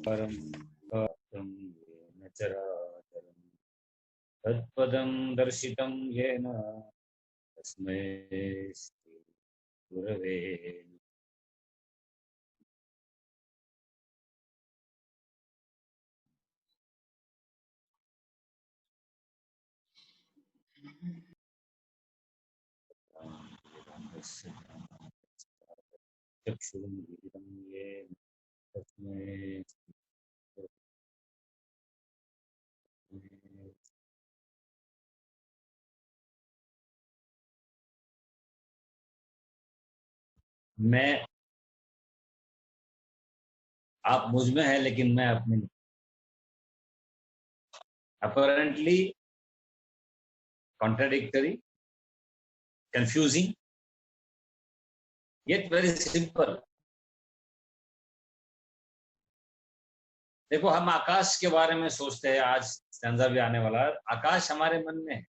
परं व्याप्तं येन चराचरं तत्पदं दर्शितं येन तस्मै श्री गुरवे नमः। चक्षुरुन्मीलितं येन तस्मै श्री गुरवे। मैं, आप मुझ में है लेकिन मैं अपने में। Apparently contradictory, confusing, yet very simple. देखो, हम आकाश के बारे में सोचते हैं, आज स्टैंजा भी आने वाला है। आकाश हमारे मन में है।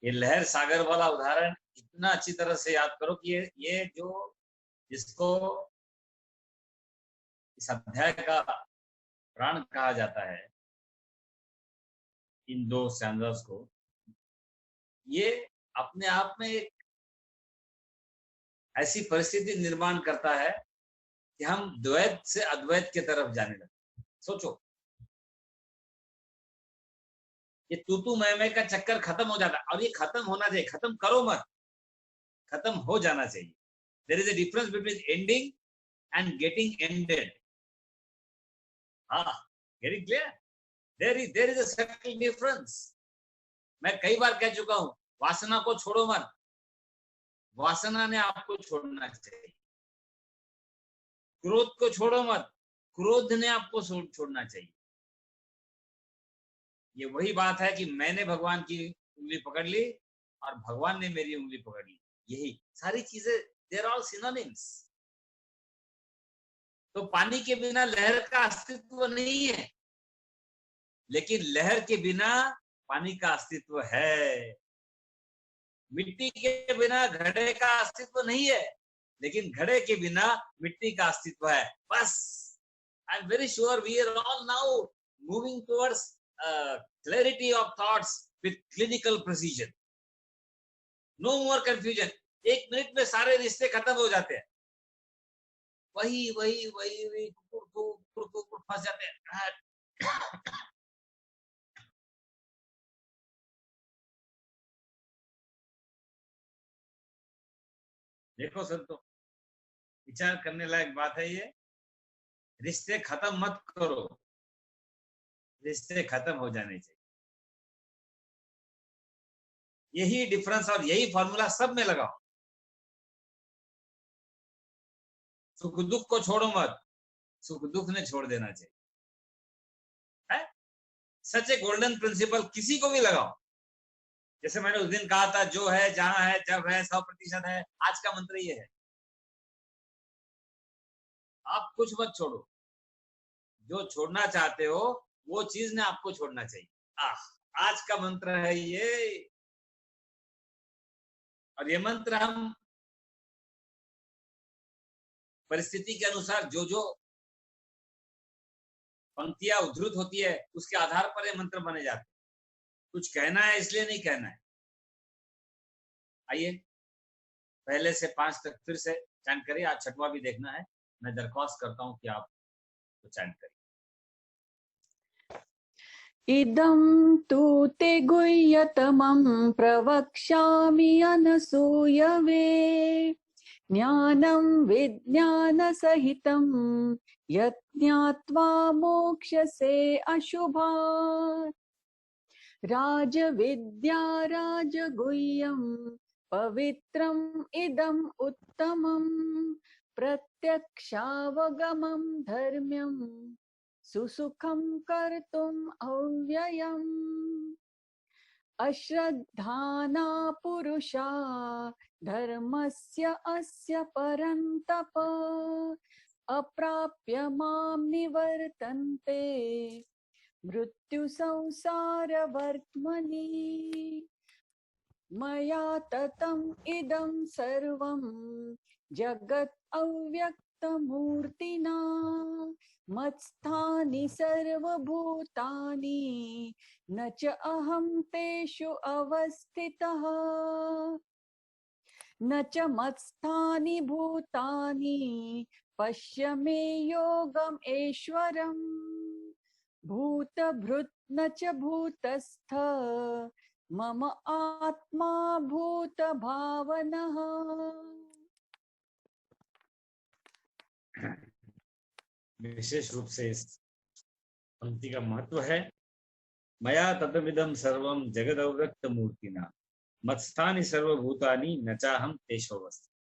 ये लहर सागर वाला उदाहरण इतना अच्छी तरह से याद करो कि ये जो जिसको इस अध्याय का प्राण कहा जाता है, इन दो स्टैंजास को, ये अपने आप में एक ऐसी परिस्थिति निर्माण करता है कि हम द्वैत से अद्वैत की तरफ जाने लगते। सोचो, ये तू मैं का चक्कर खत्म हो जाता है, और ये खत्म होना चाहिए। खत्म करो मत, खत्म हो जाना चाहिए। There is a difference between ending and getting ended. हाँ, getting clear? There is a subtle difference. मैं कई बार कह चुका हूं, वासना को छोड़ो मत, वासना ने आपको छोड़ना चाहिए। क्रोध को छोड़ो मत, क्रोध ने आपको छोड़ना चाहिए। ये वही बात है कि मैंने भगवान की उंगली पकड़ ली और भगवान ने मेरी उंगली पकड़ ली। यही सारी चीजें, दे आर ऑल सिनोनिम्स। तो पानी के बिना लहर का अस्तित्व नहीं है, लेकिन लहर के बिना पानी का अस्तित्व है। मिट्टी के बिना घड़े का अस्तित्व नहीं है, लेकिन घड़े के बिना मिट्टी का अस्तित्व है। बस, I am very sure we are all now moving towards clarity of thoughts with clinical precision. No more confusion. एक मिनट में सारे रिश्ते खत्म हो जाते हैं। वही वही वही वही फंस जाते हैं। देखो संतो, विचार करने लायक बात है ये। रिश्ते खत्म मत करो, रिश्ते खत्म हो जाने चाहिए। यही डिफरेंस और यही फॉर्मूला सब में लगाओ। सुख दुख को छोड़ो मत, सुख दुख ने छोड़ देना चाहिए। है सच ए गोल्डन प्रिंसिपल, किसी को भी लगाओ। जैसे मैंने उस दिन कहा था, जो है, जहां है, जब है, 100% है। आज का मंत्र ये है, आप कुछ मत छोड़ो। जो छोड़ना चाहते हो वो चीज ने आपको छोड़ना चाहिए। आज का मंत्र है ये। और ये मंत्र हम परिस्थिति के अनुसार जो जो पंक्तियां उद्धृत होती है उसके आधार पर ये मंत्र बने जाते हैं। कुछ कहना है इसलिए नहीं कहना है। आइए पहले से 5 तक फिर से चैंट करिए। आज छठवां भी देखना है। मैं दरख्वास्त करता हूं कि आप तो चैंट करिए। इदं तु ते गुह्यतमं प्रवक्ष्यामि अनसूयवे ज्ञानं विज्ञानसहितं यत् ज्ञात्वा मोक्ष्यसे अशुभात् राजविद्या राजगुह्यं पवित्रम् इदम् उत्तमं प्रत्यक्षावगमं धर्म्यम् सुसुखं कर्तुम् अव्ययम् अश्रद्धाना पुरुषा धर्मस्य अस्य परन्तप अप्राप्य मां निवर्तन्ते मृत्यु संसारवर्त्मनि मया ततम् इदं सर्वं जगत् अव्यक्त व्यक्तमूर्तिना मत्स्थानि सर्वभूतानि न च अहं तेषु अवस्थितः न च मत्स्थानि भूतानि पश्य मे योगम ऐश्वरम् भूतभृत् न च भूतस्थ मम आत्मा भूत भावनः। विशेष रूप से इस पंक्ति का महत्व है। मया तत्विदं सर्वं जगदव्यक्त मूर्तिना मत्स्थानि सर्वभूतानि न चाहम तेषोऽवस्थितः।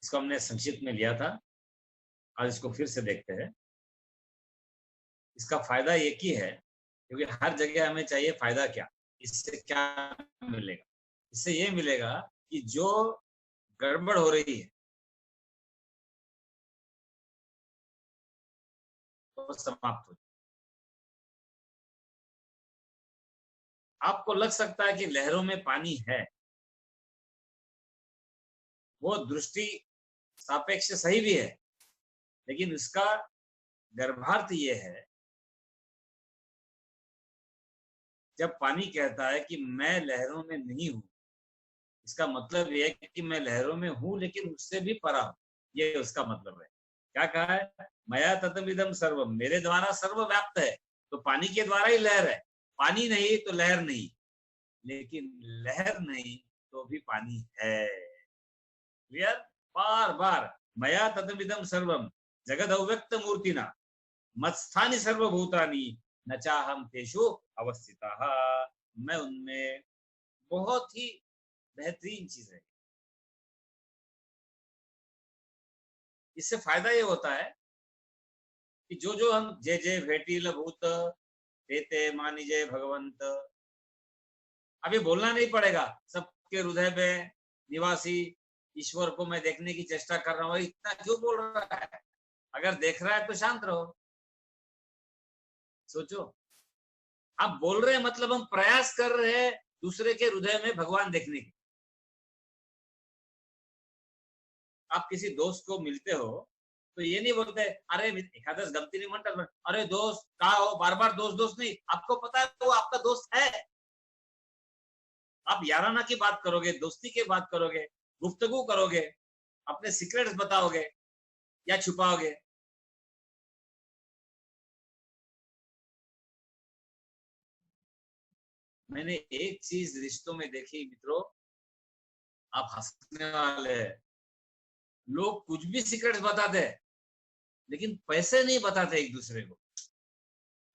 इसको हमने संक्षिप्त में लिया था, आज इसको फिर से देखते हैं। इसका फायदा एक ही है, क्योंकि हर जगह हमें चाहिए फायदा क्या, इससे क्या मिलेगा। इससे ये मिलेगा कि जो गड़बड़ हो रही है वो समाप्त हो। आपको लग सकता है कि लहरों में पानी है, वो दृष्टि सापेक्ष सही भी है, लेकिन इसका गर्भार्थ ये है, जब पानी कहता है कि मैं लहरों में नहीं हूं, इसका मतलब ये है कि मैं लहरों में हूं लेकिन उससे भी परा हूं। ये उसका मतलब है। क्या कहा है? मया तत्विदं सर्वम, मेरे द्वारा सर्व व्याप्त है। तो पानी के द्वारा ही लहर है। पानी नहीं तो लहर नहीं, लेकिन लहर नहीं तो भी पानी है। क्लियर? बार बार मया तत्विदं सर्वम जगद अव्यक्त मूर्तिना मत्स्थानि सर्वभूतानि न चाहम तेषु अवस्थिताः। मैं उनमें, बहुत ही बेहतरीन चीज है। इससे फायदा ये होता है कि जो जो हम जय जय भेटील भूत देते मानी जय भगवंत, अभी बोलना नहीं पड़ेगा। सबके हृदय में निवासी ईश्वर को मैं देखने की चेष्टा कर रहा हूँ। इतना क्यों बोल रहा है? अगर देख रहा है तो शांत रहो। सोचो, आप बोल रहे हैं मतलब हम प्रयास कर रहे हैं दूसरे के हृदय में भगवान देखने की। आप किसी दोस्त को मिलते हो तो ये नहीं बोलते अरे एखादस गमती नहीं म्हणतात, अरे दोस्त का हो, बार बार दोस्त दोस्त नहीं। आपको पता है वो आपका दोस्त है। आप याराना की बात करोगे, दोस्ती की बात करोगे, गुफ्तगू करोगे, अपने सीक्रेट्स बताओगे या छुपाओगे। मैंने एक चीज रिश्तों में देखी मित्रों, आप हंसने वाले हैं। लोग कुछ भी सीक्रेट्स बताते हैं लेकिन पैसे नहीं बताते एक दूसरे को।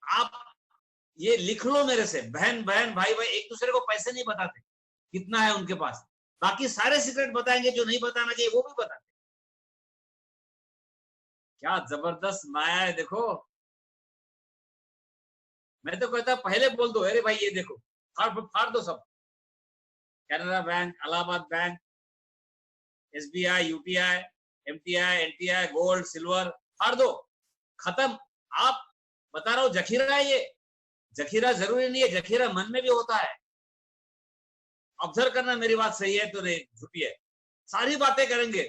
आप ये लिख लो मेरे से, बहन बहन भाई भाई एक दूसरे को पैसे नहीं बताते कितना है उनके पास, बाकी सारे सीक्रेट बताएंगे जो नहीं बताना चाहिए वो भी बताते। क्या जबरदस्त माया है देखो। मैं तो कहता पहले बोल दो, अरे भाई ये देखो, फाड़ दो सब। Canara bank, Allahabad bank, SBI, UPI, MTI, NTI, gold silver, फाड़ दो, खत्म। आप बता रहा हूं जखीरा है ये। जखीरा जरूरी नहीं है, जखीरा मन में भी होता है। ऑब्जर्व करना, मेरी बात सही है तो नहीं झूठी है। सारी बातें करेंगे,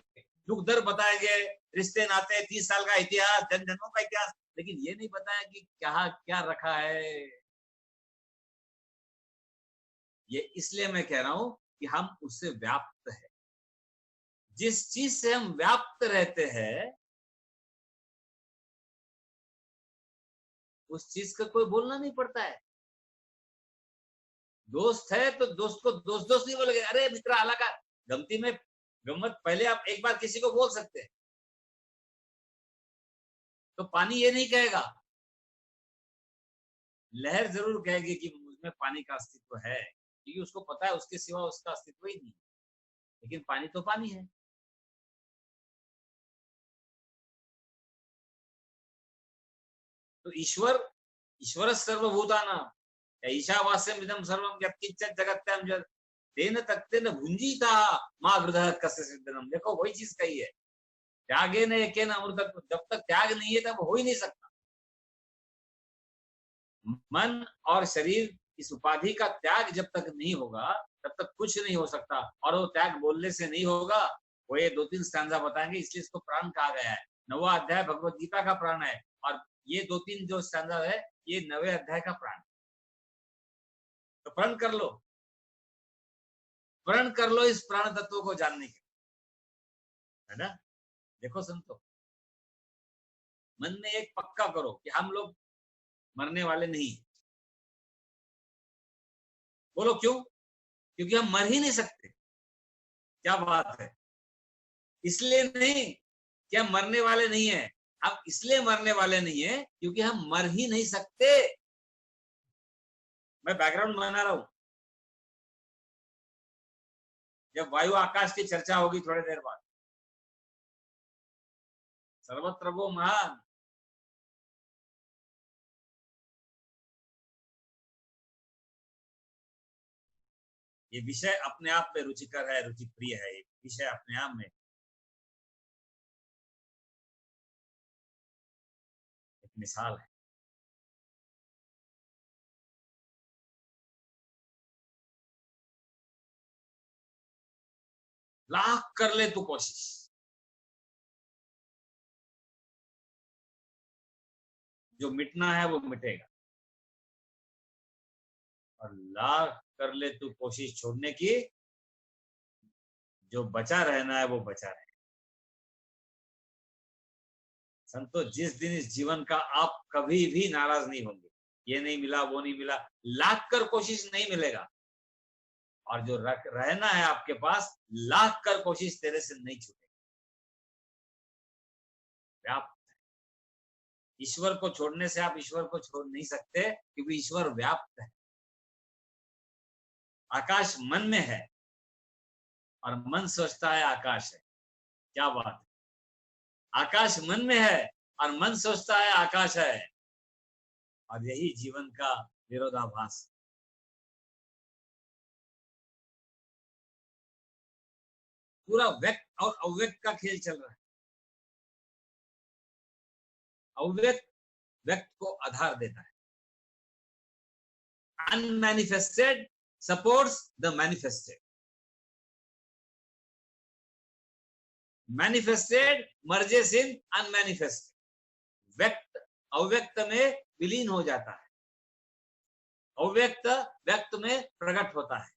दुख दर्द बताएंगे, रिश्ते नाते, 30 साल का इतिहास, जन जनों का इतिहास, लेकिन ये नहीं बताया कि क्या क्या रखा है। ये इसलिए मैं कह रहा हूं कि हम उससे व्याप्त है। जिस चीज से हम व्याप्त रहते हैं उस चीज का कोई बोलना नहीं पड़ता है। दोस्त है तो दोस्त को दोस्त दोस्त नहीं बोलेंगे, अरे मित्र आला का गमती में गम्मत, पहले आप एक बार किसी को बोल सकते हैं। तो पानी ये नहीं कहेगा, लहर जरूर कहेगी कि मुझमें पानी का अस्तित्व है, क्योंकि उसको पता है उसके सिवा उसका अस्तित्व ही नहीं। लेकिन पानी तो पानी है। तो ईश्वर सर्वभूतानां ईशावास्यम इदं सर्वं यत्किंचित् जगत्यां जगत् तेन तत्तेन भुंजीता मां गृधः कस्य सिद्धनम। देखो वही चीज कही है, त्यागे न एकेन अमृतत्व। जब तक त्याग नहीं है तब हो ही नहीं सकता। मन और शरीर इस उपाधि का त्याग जब तक नहीं होगा तब तक कुछ नहीं हो सकता। और वो त्याग बोलने से नहीं होगा, वो ये 2-3 स्टैंजा बताएंगे, इसलिए इसको प्राण कहा गया है। 9वां अध्याय भगवत गीता का प्राण है और ये 2-3 जो स्टैंजा है ये 9वें अध्याय का प्राण। तो प्रण कर लो, प्रण कर लो इस प्राण तत्व को जानने के, है ना। देखो संतो, मन में एक पक्का करो कि हम लोग मरने वाले नहीं। बोलो क्यों? क्योंकि हम मर ही नहीं सकते। क्या बात है। इसलिए नहीं कि हम मरने वाले नहीं है, हम इसलिए मरने वाले नहीं है क्योंकि हम मर ही नहीं सकते। मैं बैकग्राउंड बना रहा हूं, जब वायु आकाश की चर्चा होगी थोड़ी देर बाद। सर्वत्र वो महान। ये विषय अपने आप में रुचिकर है, रुचि प्रिय है। ये विषय अपने आप में एक मिसाल है। लाख कर ले तू कोशिश, जो मिटना है वो मिटेगा, और लाख कर ले तू कोशिश छोड़ने की, जो बचा रहना है वो बचा रहेगा। संतो, जिस दिन इस जीवन का आप कभी भी नाराज नहीं होंगे, ये नहीं मिला वो नहीं मिला, लाख कर कोशिश नहीं मिलेगा, और जो रहना है आपके पास, लाख कर कोशिश तेरे से नहीं छूटेगी। व्याप्त है। ईश्वर को छोड़ने से आप ईश्वर को छोड़ नहीं सकते, क्योंकि ईश्वर व्याप्त है। आकाश मन में है और मन सोचता है आकाश है। क्या बात है। आकाश मन में है और मन सोचता है आकाश है, और यही जीवन का विरोधाभास। पूरा व्यक्त और अव्यक्त का खेल चल रहा है। अव्यक्त व्यक्त को आधार देता है। Unmanifested supports the manifested. Manifested merges in unmanifested. व्यक्त अव्यक्त में विलीन हो जाता है, अव्यक्त व्यक्त में प्रकट होता है।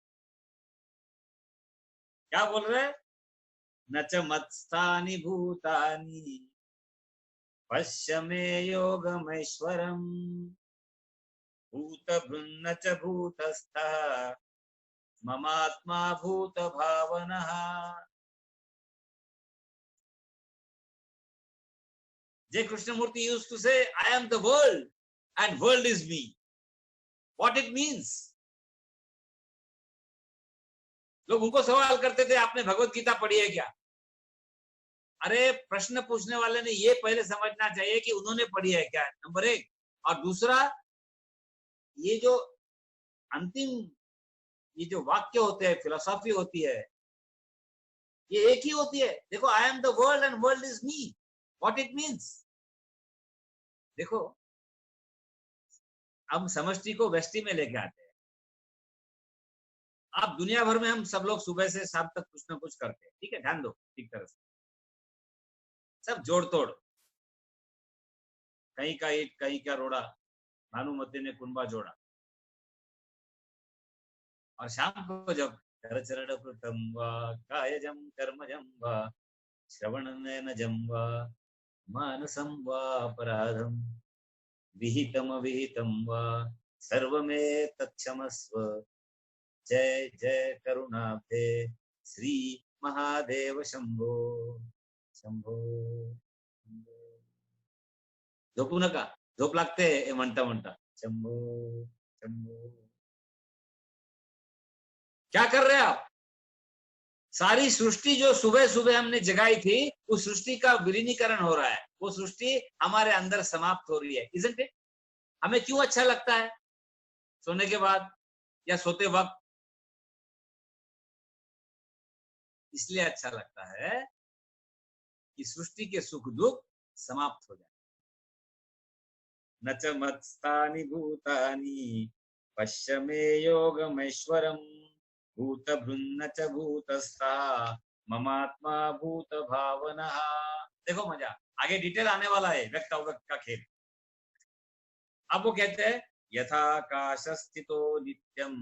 क्या बोल रहे हैं? न च मत्स्थानि भूतानि पश्य मे योगमैश्वरम् भूतभृन्न च भूतस्थः ममात्मा भूत भावनः। J. Krishnamurti used to say, I am the world and world is me. What it means? लोग उनको सवाल करते थे, आपने भगवत गीता पढ़ी है क्या? अरे, प्रश्न पूछने वाले ने ये पहले समझना चाहिए कि उन्होंने पढ़ी है क्या, नंबर 1। और दूसरा, ये जो अंतिम ये जो वाक्य होते हैं, फिलोसॉफी होती है, ये एक ही होती है। देखो, आई am the world and world is me, what it means. देखो, हम समष्टि को व्यष्टि में लेके आते हैं। आप दुनिया भर में हम सब लोग सुबह से शाम तक कुछ ना कुछ करते हैं, ठीक है, ध्यान दो ठीक तरह से, सब जोड़ तोड़, कहीं का ईट कहीं का रोड़ा, भानुमति ने कुंबा जोड़ा। और शाम को जब करचरण कृतम वा कायजम कर्मजम वा श्रवणनयनजम वा मानसं वा अपराधम विहितम विहितम वा सर्वमेतत्क्षमस्व जय जय करुणाब्धे श्री महादेव शंभो शंभो। झोपू नका, झोप लागते म्हणता म्हणता शंभो शंभो। क्या कर रहे हैं आप? सारी सृष्टि जो सुबह सुबह हमने जगाई थी, उस सृष्टि का विलीनीकरण हो रहा है। वो सृष्टि हमारे अंदर समाप्त हो रही है, isn't it? हमें क्यों अच्छा लगता है सोने के बाद या सोते वक्त? इसलिए अच्छा लगता है कि सृष्टि के सुख दुख समाप्त हो जाए। न च मत्स्थानि भूतानि पश्य मे योगमैश्वरम् भूतभृन्न च भूतस्थः ममात्मा भूत भावना। देखो मजा, आगे डिटेल आने वाला है, व्यक्त अव्यक्त का खेल। अब वो कहते हैं यथाकाश स्थितो नित्यम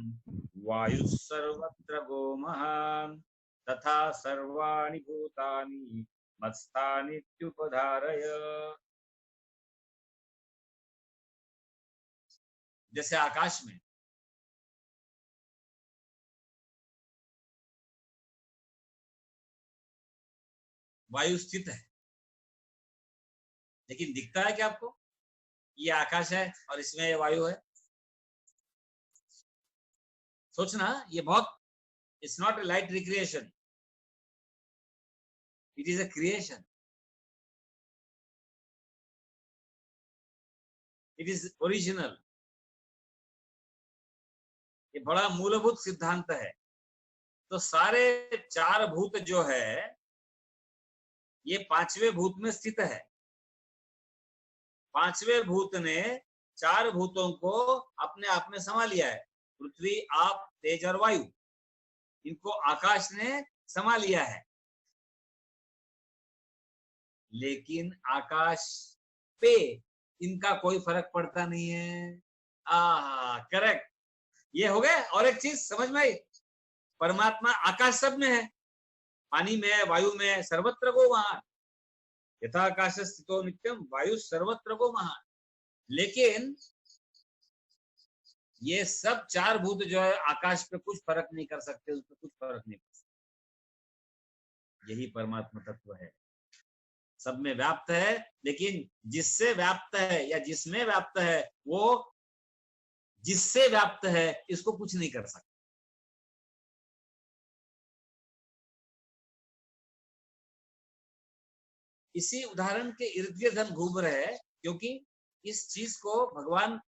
वायु सर्वत्र गोमहान तथा सर्वाणि भूतानि मत्स्थानीत्युपधारय। जैसे आकाश में वायु स्थित है, लेकिन दिखता है क्या आपको? ये आकाश है और इसमें ये वायु है। सोचना, ये बहुत, it's not a light recreation, it is a creation, it is original. ये बड़ा मूलभूत सिद्धांत है। तो सारे चार भूत जो है ये पांचवें भूत में स्थित है। पांचवें भूत ने चार भूतों को अपने आप में समा लिया है। पृथ्वी, आप, तेज और वायु, इनको आकाश ने समा लिया है। लेकिन आकाश पे इनका कोई फर्क पड़ता नहीं है। करेक्ट, ये हो गया। और एक चीज समझ में आई, परमात्मा आकाश सब में है, पानी में, वायु में, सर्वत्र गो महान। यथा आकाश स्थितो नित्यम वायु सर्वत्र गो महान। लेकिन ये सब चार भूत जो है आकाश पे कुछ फर्क नहीं कर सकते, उस पर कुछ फर्क नहीं कर सकते। यही परमात्मा तत्व है, सब में व्याप्त है। लेकिन जिससे व्याप्त है या जिसमें व्याप्त है वो जिससे व्याप्त है इसको कुछ नहीं कर सकता। इसी उदाहरण के इर्द गिर्द हम घूम रहे हैं, क्योंकि इस चीज को भगवान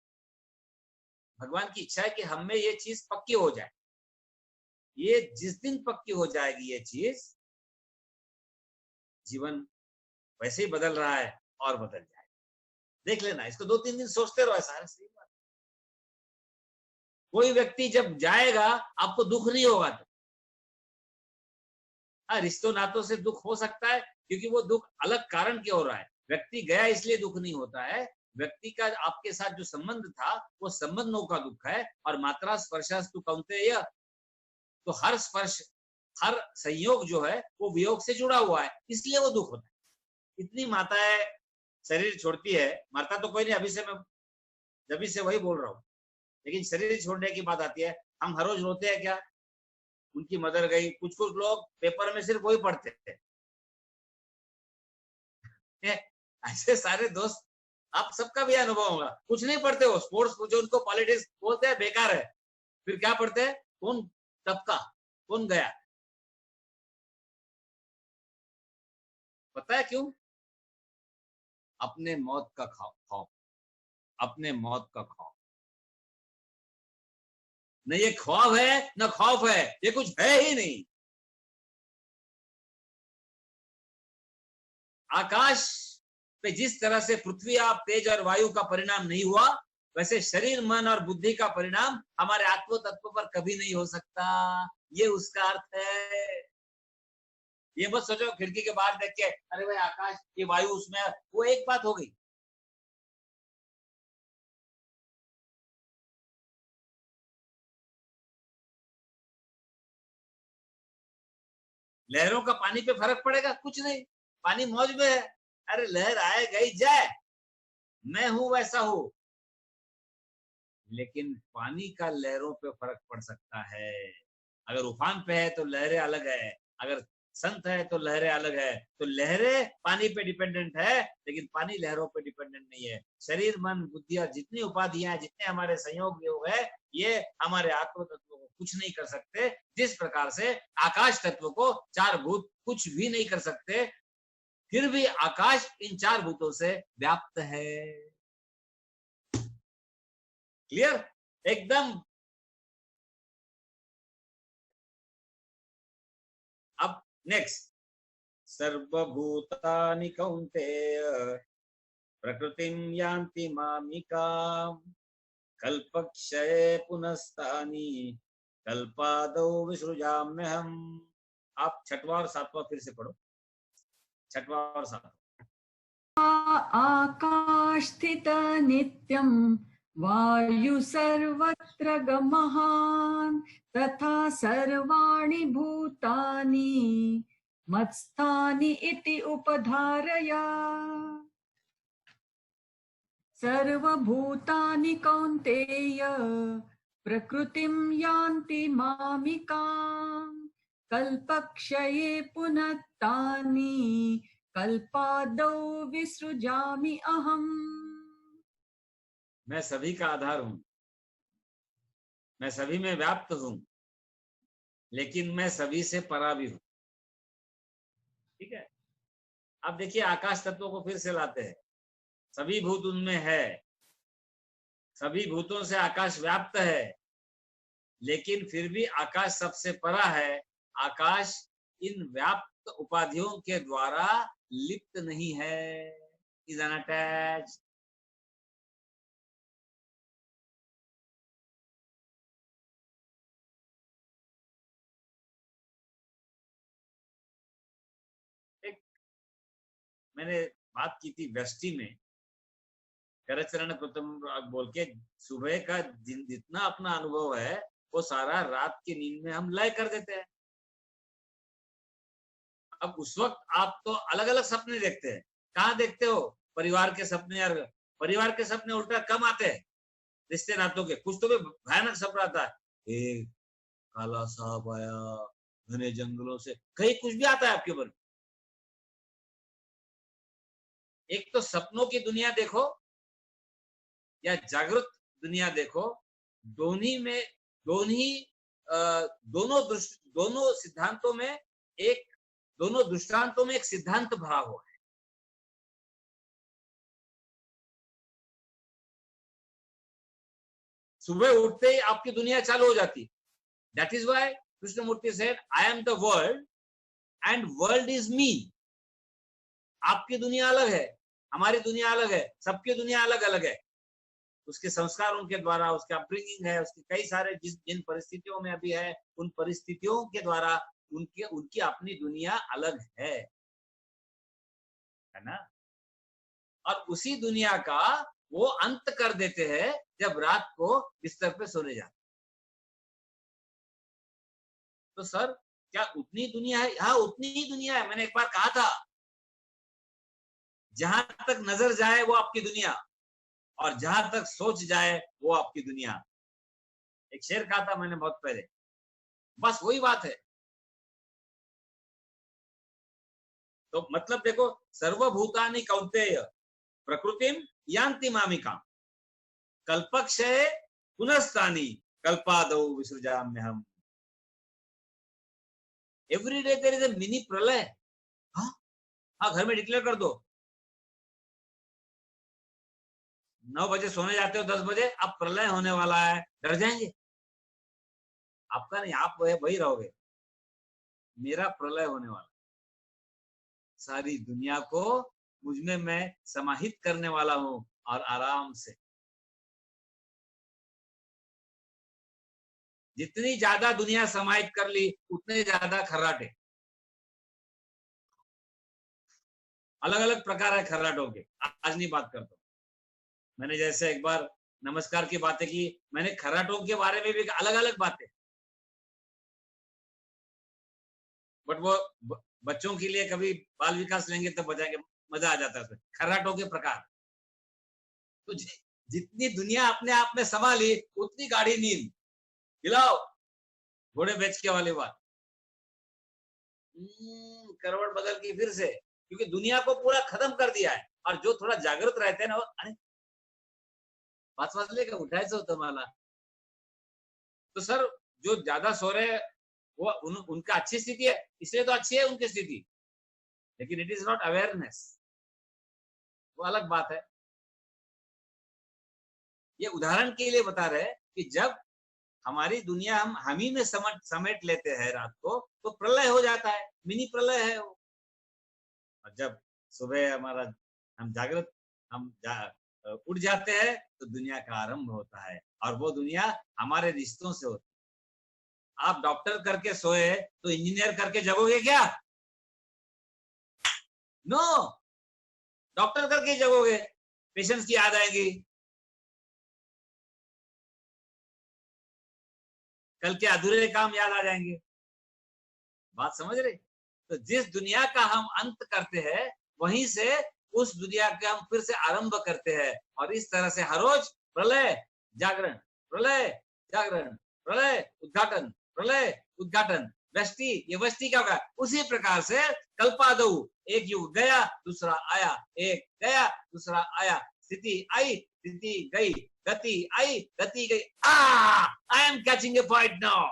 की इच्छा है कि हम में ये चीज पक्की हो जाए। ये जिस दिन पक्की हो जाएगी ये चीज, जीवन वैसे ही बदल रहा है और बदल जाएगा। देख लेना, इसको 2-3 दिन सोचते रहो। ऐसा सही बात। कोई व्यक्ति जब जाएगा आपको दुख नहीं होगा तो, रिश्तों नातों से दुख हो सकता है, क्योंकि वो दुख अलग कारण के हो रहा है। व्यक्ति गया इसलिए दुख नहीं होता है। व्यक्ति का आपके साथ जो संबंध था वो संबंधों का दुख है। और मात्रा स्पर्शास्तु कौन्तेय, तो हर स्पर्श, हर संयोग जो है वो वियोग से जुड़ा हुआ है, इसलिए वो दुख होता है। इतनी माताएं शरीर छोड़ती है, मरता तो कोई नहीं, अभी से मैं जब से वही बोल रहा हूँ, लेकिन शरीर छोड़ने की बात आती है। हम हर रोज रोते हैं क्या? उनकी मदर गई। कुछ कुछ लोग पेपर में सिर्फ वही पढ़ते थे। ऐसे सारे दोस्त आप सबका भी अनुभव होगा, कुछ नहीं पढ़ते हो। स्पोर्ट्स जो उनको पॉलिटिक्स बोलते हैं बेकार है, फिर क्या पढ़ते हैं? कौन टपका, कौन गया? पता है क्यों? अपने मौत का खौफ, अपने मौत का खौफ। न ये ख्वाब है न खौफ है, ये कुछ है ही नहीं। आकाश पे जिस तरह से पृथ्वी, आप, तेज और वायु का परिणाम नहीं हुआ, वैसे शरीर, मन और बुद्धि का परिणाम हमारे आत्म तत्व पर कभी नहीं हो सकता। ये उसका अर्थ है। ये मत सोचो खिड़की के बाहर देख के अरे भाई आकाश, ये वायु उसमें, वो एक बात हो गई। लहरों का पानी पे फर्क पड़ेगा? कुछ नहीं, पानी मौज में है। अरे लहर आए गई जाए, मैं हूं वैसा हूं। लेकिन पानी का लहरों पे फर्क पड़ सकता है। अगर उफान पे है तो लहरें अलग है, अगर संत है तो लहरें अलग है। तो लहरें पानी पे डिपेंडेंट है, लेकिन पानी लहरों पे डिपेंडेंट नहीं है। शरीर, मन, बुद्धि और जितनी उपाधियां, जितने हमारे संयोग योग है, ये हमारे आत्म तत्व को कुछ नहीं कर सकते। जिस प्रकार से आकाश तत्व को चार भूत कुछ भी नहीं कर सकते, फिर भी आकाश इन चार भूतों से व्याप्त है। क्लियर? एकदम। अब नेक्स्ट, सर्वभूतानि कौन्तेय प्रकृतिं यान्ति मामिकाम् कल्पक्षये पुनस्तानि कल्पादौ विसृजाम्यहम्। आप छठवां और सातवां फिर से पढ़ो, छठवां और सातवां। आकाश स्थित नित्यं वायु सर्वत्र गमहान् तथा सर्वाणि भूतानि मत्स्थानि इति उपधारय। सर्वभूतानि कौन्तेय प्रकृतिं यान्ति मामिकाम् कल्पक्षये पुनः तानि कल्पादौ विसृजामि अहम्। मैं सभी का आधार हूं, मैं सभी में व्याप्त हूं, लेकिन मैं सभी से परा भी हूं। ठीक है, अब देखिए आकाश तत्व को फिर से लाते हैं। सभी भूत उनमें है, सभी भूतों से आकाश व्याप्त है, लेकिन फिर भी आकाश सबसे परा है। आकाश इन व्याप्त उपाधियों के द्वारा लिप्त नहीं है, इज अनअटैच्ड। एक मैंने बात की थी व्यष्टि में, करचरण कृतम बोल के, सुबह का जितना अपना अनुभव है वो सारा रात की नींद में हम लय कर देते हैं। अब उस वक्त आप तो अलग अलग सपने देखते हैं। कहाँ देखते हो? परिवार के सपने, यार परिवार के सपने उल्टा कम आते हैं, रिश्ते नातों के। कुछ तो भी भयानक सपना आता है, एक काला सांप आया घने जंगलों से, कहीं कुछ भी आता है आपके मन। एक तो सपनों की दुनिया देखो या जागृत दुनिया देखो, दोनों सिद्धांतों में दोनों दृष्टांतों में एक सिद्धांत भरा हुआ है। सुबह उठते ही आपकी दुनिया चालू हो जाती। That is why Krishnamurti said, I am the world and world is me. आपकी दुनिया अलग है, हमारी दुनिया अलग है, सबकी दुनिया अलग अलग है। उसके संस्कारों के द्वारा, उसका अपब्रिंगिंग है, उसके कई सारे जिन परिस्थितियों में अभी है, उन परिस्थितियों के द्वारा उनकी अपनी दुनिया अलग है ना। और उसी दुनिया का वो अंत कर देते हैं जब रात को बिस्तर पे सोने जाते। तो सर क्या उतनी दुनिया है? हाँ उतनी ही दुनिया है। मैंने एक बार कहा था, जहां तक नजर जाए वो आपकी दुनिया, और जहां तक सोच जाए वो आपकी दुनिया। एक शेर कहा था मैंने बहुत पहले, बस वही बात है। तो मतलब देखो, सर्वभूतानि कौन्तेय प्रकृतिम यान्ति मामिकाम कल्पक्षये पुनस्तानि कल्पादौ विसृजाम्यहम्। Every day there is a mini pralaya. हाँ घर में डिक्लेयर कर दो, 9 बजे सोने जाते हो, 10 बजे अब प्रलय होने वाला है, डर जाएंगे? आपका नहीं, आप वही रहोगे, मेरा प्रलय होने वाला, सारी दुनिया को मुझ में मैं समाहित करने वाला हूं। और आराम से, जितनी ज्यादा दुनिया समाहित कर ली उतने ज्यादा खर्राटे। अलग अलग प्रकार है खर्राटों के, आज नहीं बात करता। मैंने जैसे एक बार नमस्कार की बातें की, मैंने खर्राटों के बारे में भी अलग अलग बातें, बट वो बच्चों के लिए कभी बाल विकास लेंगे तब बताएंगे, मजा आ जाता है। खर्राटों के प्रकार। तो जितनी दुनिया अपने आप में समा ली उतनी गाढ़ी नींद। हिलाओ घोड़े बेच के वाली बात। करवट बदल की फिर से, क्योंकि दुनिया को पूरा खत्म कर दिया है। और जो थोड़ा जागृत रहते हैं ना, अरे 5 वाजले का उठायचं होतं मला। तो सर जो ज्यादा सो रहे वो उनका अच्छी स्थिति है, इसलिए तो अच्छी है उनकी स्थिति, लेकिन इट इज नॉट अवेयरनेस, वो अलग बात है। ये उदाहरण के लिए बता रहे हैं कि जब हमारी दुनिया हम ही में समेट लेते हैं रात को, तो प्रलय हो जाता है, मिनी प्रलय है वो। और जब सुबह हमारा हम उठ जाते हैं तो दुनिया का आरंभ होता है, और वो दुनिया हमारे रिश्तों से होती है। आप डॉक्टर करके सोए तो इंजीनियर करके जगोगे क्या? नो, डॉक्टर करके जगोगे, पेशेंट्स की याद आएगी, कल के अधूरे काम याद आ जाएंगे। बात समझ रहे? तो जिस दुनिया का हम अंत करते हैं वहीं से उस दुनिया के हम फिर से आरंभ करते हैं, और इस तरह से हर रोज प्रलय जागरण, प्रलय जागरण, प्रलय उद्घाटन, प्रलय उद्घाटन, वृष्टि, ये वृष्टि क्या होगा? उसी प्रकार से कल्पादौ, एक युग गया दूसरा आया, एक गया दूसरा आया, स्थिति आई स्थिति गई, गति आई गति गई। I am catching A point now.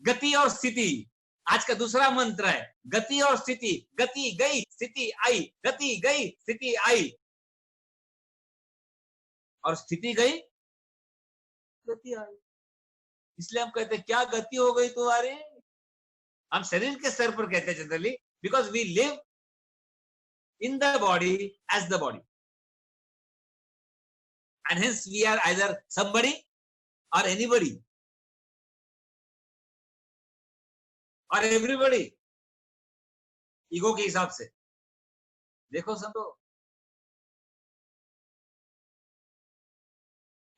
गति और स्थिति आज का दूसरा मंत्र है। गति और स्थिति, गति गई स्थिति आई, गति गई स्थिति आई, और स्थिति गई गति आई। इसलिए हम कहते हैं क्या गति हो गई तुम्हारी? हम शरीर के स्तर पर कहते हैं generally, because we live in the body as the body, and hence we are either somebody or anybody or everybody, ego के हिसाब से। देखो समझो,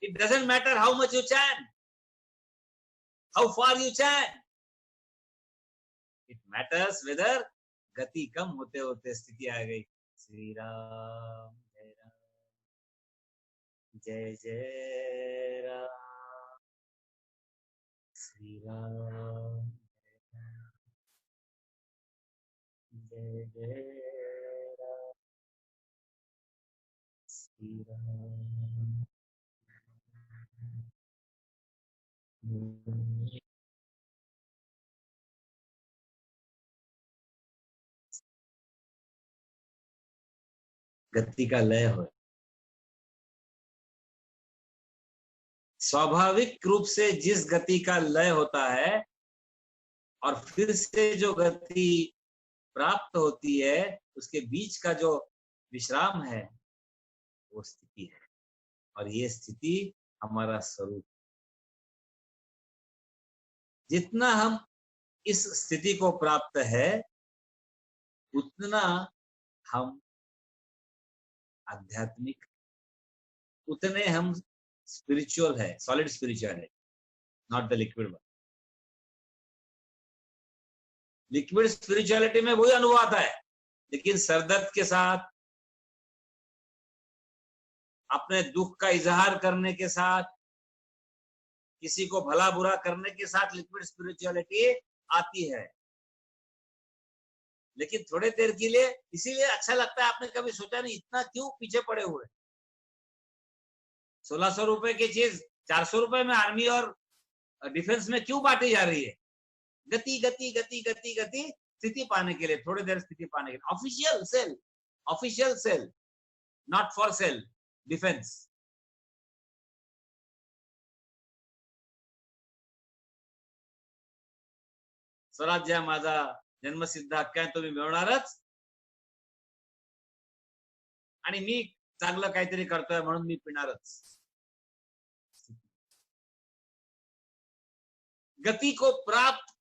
it doesn't matter how much you chant, how far you chant, it matters whether गति कम होते होते स्थिति आ गई। श्री राम जय जय राम, श्री राम जय जय राम, श्री राम। गति का लय हो, स्वाभाविक रूप से जिस गति का लय होता है और फिर से जो गति प्राप्त होती है, उसके बीच का जो विश्राम है वो स्थिति है, और ये स्थिति हमारा स्वरूप। जितना हम इस स्थिति को प्राप्त है उतना हम आध्यात्मिक, उतने हम स्पिरिचुअल है, सॉलिड स्पिरिचुअल है, not the liquid one. Liquid spirituality में वही अनुभव आता है, लेकिन सरदर्द के साथ, अपने दुख का इजहार करने के साथ, किसी को भला बुरा करने के साथ लिक्विड स्पिरिचुअलिटी आती है। लेकिन थोड़े देर के लिए, इसीलिए अच्छा लगता है। आपने कभी सोचा नहीं इतना क्यों पीछे पड़े हुए? 1600 रुपए की चीज 400 रुपए में आर्मी और डिफेंस में क्यों बांटी जा रही है? गति गति गति गति गति, स्थिति पाने के लिए, थोड़ी देर स्थिति पाने के लिए। Official cell, not for sale defence. स्वराज्य माझा जन्मसिद्ध हक्क आहे, तो मी मिळवणारच, आणि मी चांगलं काहीतरी करतोय म्हणून मी पिणारच। गति को प्राप्त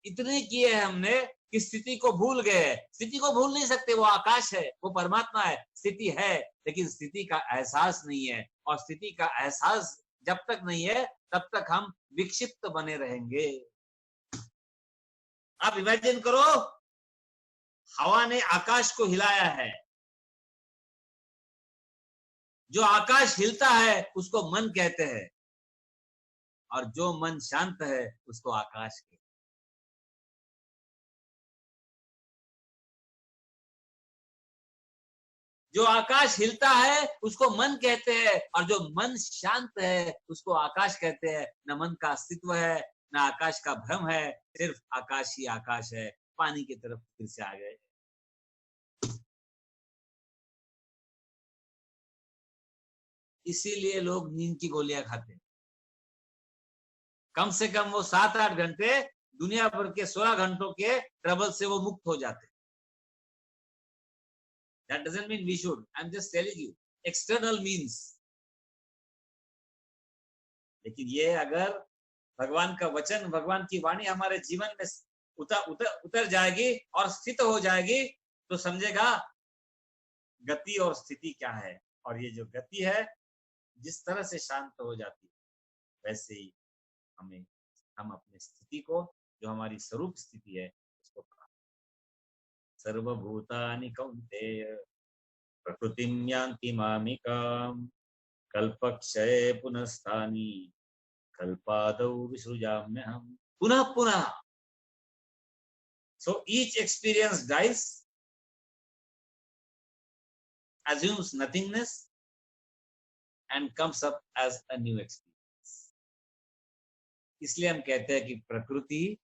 इतने किए हैं हमने कि स्थिति को भूल गए। स्थिति को भूल नहीं सकते, वो आकाश है, वो परमात्मा है, स्थिति है, लेकिन स्थिति का एहसास नहीं है। और स्थिति का एहसास जब तक नहीं है तब तक हम विक्षिप्त बने रहेंगे। आप इमेजिन करो, हवा ने आकाश को हिलाया है, जो आकाश हिलता है उसको मन कहते हैं, और जो मन शांत है उसको आकाश कहते हैं। जो आकाश हिलता है उसको मन कहते हैं, और जो मन शांत है उसको आकाश कहते हैं। न मन का अस्तित्व है, न आकाश का भ्रम है, सिर्फ आकाश ही आकाश है। पानी की तरफ फिर से आ गए। इसीलिए लोग नींद की गोलियां खाते हैं। कम से कम वो 7-8 घंटे दुनिया भर के 16 घंटों के ट्रबल से वो मुक्त हो जाते हैं। That doesn't mean we should. I'm just telling you, external means. लेकिन ये अगर भगवान का वचन, भगवान की वाणी हमारे जीवन में उतर जाएगी और स्थित हो जाएगी, तो समझेगा गति और स्थिति क्या है। और ये जो गति है जिस तरह से शांत हो जाती है, वैसे ही हम अपनी स्थिति को, जो हमारी स्वरूप स्थिति है, उसको सर्वभूतानि कौन्तेय प्रकृतिं यान्ति मामिकाम् कल्पक्षये पुनस्तानि कल्पादौ विसृजाम्यहम् पुनः पुनः। So each experience dies, assumes nothingness, and comes up as a new experience. इसलिए हम कहते हैं कि प्रकृति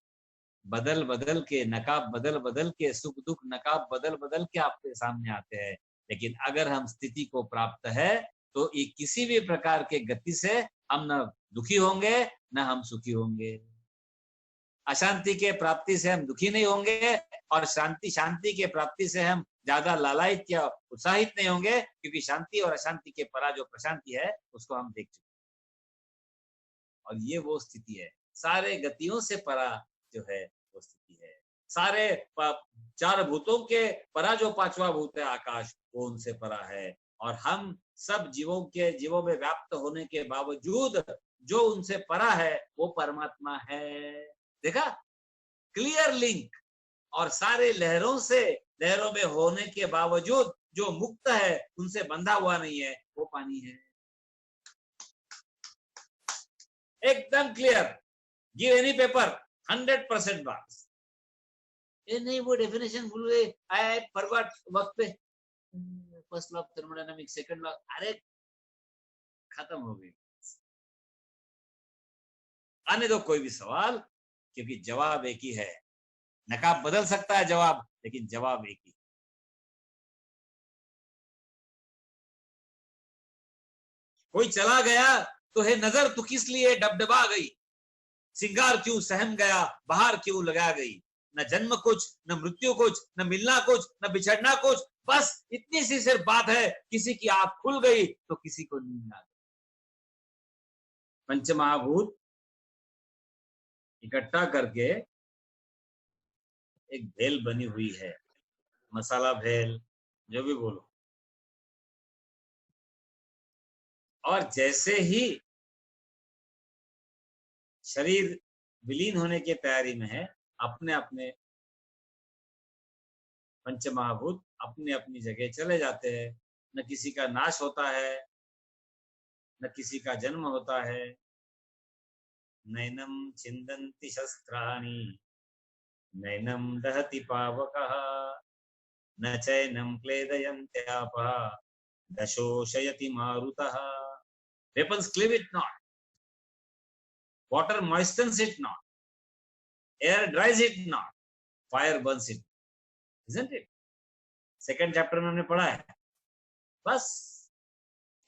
बदल बदल के, नकाब बदल बदल के, सुख दुख नकाब बदल बदल के आपके सामने आते हैं। लेकिन अगर हम स्थिति को प्राप्त है तो ये किसी भी प्रकार के गति से हम न दुखी होंगे न हम सुखी होंगे। अशांति के प्राप्ति से हम दुखी नहीं होंगे और शांति के प्राप्ति से हम ज्यादा लालायित या उत्साहित नहीं होंगे, क्योंकि शांति और अशांति के परा जो प्रशांति है उसको हम देख चुके। और ये वो स्थिति है, सारे गतियों से परा जो है वो स्थिति है। सारे चार भूतों के परा जो पांचवा भूत है आकाश, वो उनसे परा है। और हम सब जीवों में व्याप्त होने के बावजूद जो उनसे परा है वो परमात्मा है। देखा क्लियर लिंक। और सारे लहरों में होने के बावजूद जो मुक्त है, उनसे बंधा हुआ नहीं है, वो पानी है। एकदम clear. Give any paper 100% marks. ये नहीं वो डेफिनेशन भूल गए, आई फॉरगॉट वक्त पे, first law of thermodynamics, second law, अरे खत्म हो गई। आने दो कोई भी सवाल, क्योंकि जवाब एक ही है। नकाब बदल सकता है जवाब, लेकिन जवाब एक ही। कोई चला गया तो है नजर तू किस लिए डबडबा गई, सिंगार क्यों सहम गया, बाहर क्यों लगा गई। न जन्म कुछ, न मृत्यु कुछ, न मिलना कुछ, न बिछड़ना कुछ, बस इतनी सी सिर्फ बात है, किसी की आंख खुल गई तो किसी को नींद आ गई। पंचमहाभूत इकट्ठा करके एक भेल बनी हुई है, मसाला भेल, जो भी बोलो। और जैसे ही शरीर विलीन होने की तैयारी में है, अपने अपने पंचमहाभूत अपनी अपनी जगह चले जाते हैं। न किसी का नाश होता है, न किसी का जन्म होता है। नैनम छिन्दन्ति शस्त्राणि नैनम दहति पावकः न चैनम क्लेदयन्त्यापः न शोषयति मारुतः। Weapons cleave it not, water moistens it not, air dries it not, fire burns it, isn't it? Second chapter में हमने पढ़ा है। बस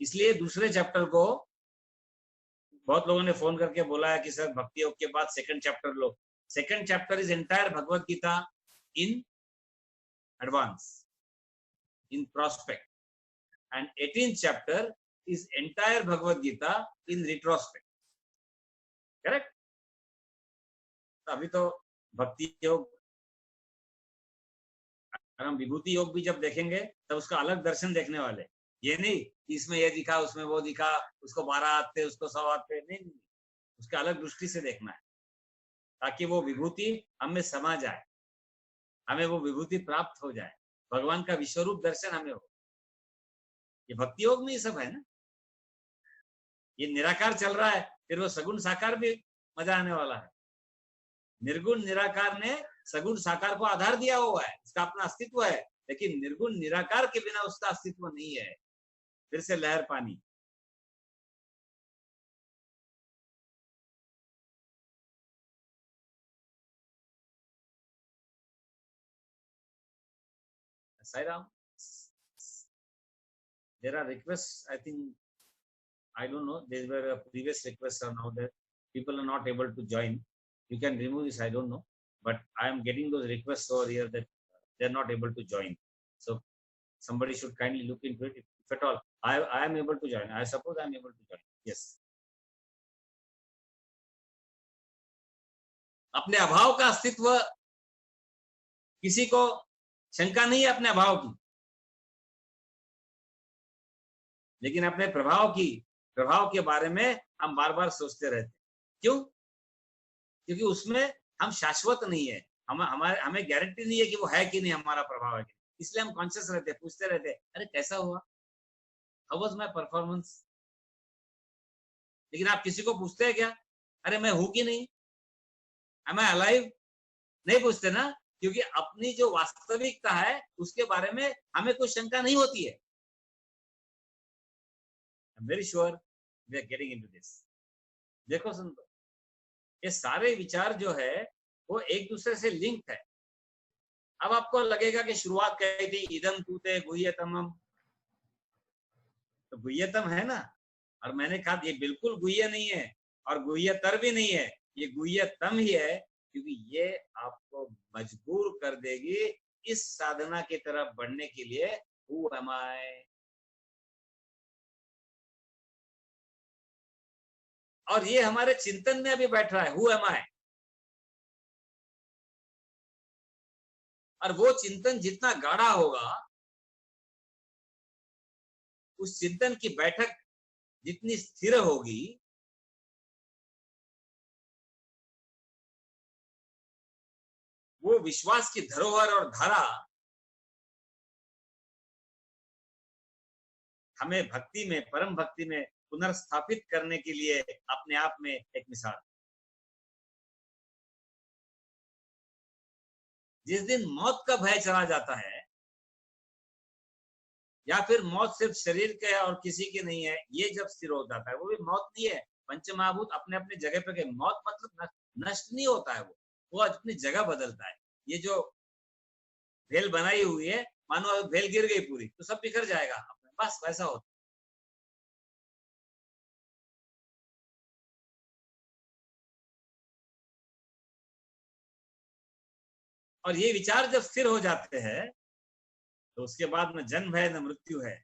इसलिए दूसरे चैप्टर को बहुत लोगों ने फोन करके बोला है कि सर भक्ति योग के बाद सेकंड चैप्टर लो। Second chapter is entire Bhagavad Gita in advance, in prospect, and 18th chapter is entire Bhagavad Gita in retrospect. Correct? अभी तो भक्ति योग, हम विभूति योग भी जब देखेंगे तब उसका अलग दर्शन देखने वाले। ये नहीं इसमें ये दिखा, उसमें वो दिखा, उसको 12 आते, उसको 100 आते, नहीं, उसका अलग दृष्टि से देखना है, ताकि वो विभूति हमें समा जाए, हमें वो विभूति प्राप्त हो जाए, भगवान का विश्वरूप दर्शन हमें हो। ये भक्ति योग में ये सब है ना। ये निराकार चल रहा है, फिर वो सगुण साकार भी मजा आने वाला है। निर्गुण निराकार ने सगुण साकार को आधार दिया हुआ है, उसका अपना अस्तित्व है, लेकिन निर्गुण निराकार के बिना उसका अस्तित्व नहीं है। फिर से लहर पानी। Sairam, there are requests, I think, I don't know, there were a previous requests, or now that people are not able to join. You can remove this, I don't know, but I am getting those requests over here that they are not able to join. So somebody should kindly look into it. If at all I am able to join, I suppose I am able to join. Yes. अपने अभाव का अस्तित्व, किसी को शंका नहीं है अपने अभाव की, लेकिन अपने प्रभाव के बारे में हम बार बार सोचते रहते हैं। क्यों? क्योंकि उसमें हम शाश्वत नहीं है, हमें गारंटी नहीं है कि वो है कि नहीं, हमारा प्रभाव है, इसलिए हम कॉन्शियस रहते हैं, पूछते रहते हैं, अरे कैसा हुआ, हाउ वाज माय परफॉर्मेंस। लेकिन आप किसी को पूछते हैं क्या, अरे मैं हूं कि नहीं, एम आई अलाइव? नहीं पूछते ना, क्योंकि अपनी जो वास्तविकता है उसके बारे में हमें कोई शंका नहीं होती है। I am very sure we are getting into this. देखो सुनो, ये सारे विचार जो है वो एक दूसरे से लिंक है। अब आपको लगेगा कि शुरुआत कही थी इदम तूते गुह्यतमम, तो गुह्यतम है ना, और मैंने कहा ये बिल्कुल गुह्य नहीं है और गुह्यतर भी नहीं है, ये गुह्यतम ही है, क्योंकि ये आपको मजबूर कर देगी इस साधना की तरफ बढ़ने के लिए। हु एम आई, और ये हमारे चिंतन में अभी बैठ रहा है, हु एम आई। और वो चिंतन जितना गाढ़ा होगा, उस चिंतन की बैठक जितनी स्थिर होगी, वो विश्वास की धरोहर और धारा हमें भक्ति में, परम भक्ति में पुनर्स्थापित करने के लिए अपने आप में एक मिसाल। जिस दिन मौत का भय चला जाता है, या फिर मौत सिर्फ शरीर के है और किसी की नहीं है, ये जब स्थिर हो जाता है, वो भी मौत नहीं है, पंच महाभूत अपने अपने जगह पे गए। मौत मतलब नष्ट नहीं होता है, वो अपनी जगह बदलता है। ये जो भेल बनाई हुई है, मानो भेल गिर गई पूरी तो सब बिखर जाएगा, बस वैसा होता है। और ये विचार जब स्थिर हो जाते हैं तो उसके बाद न जन्म है न मृत्यु है।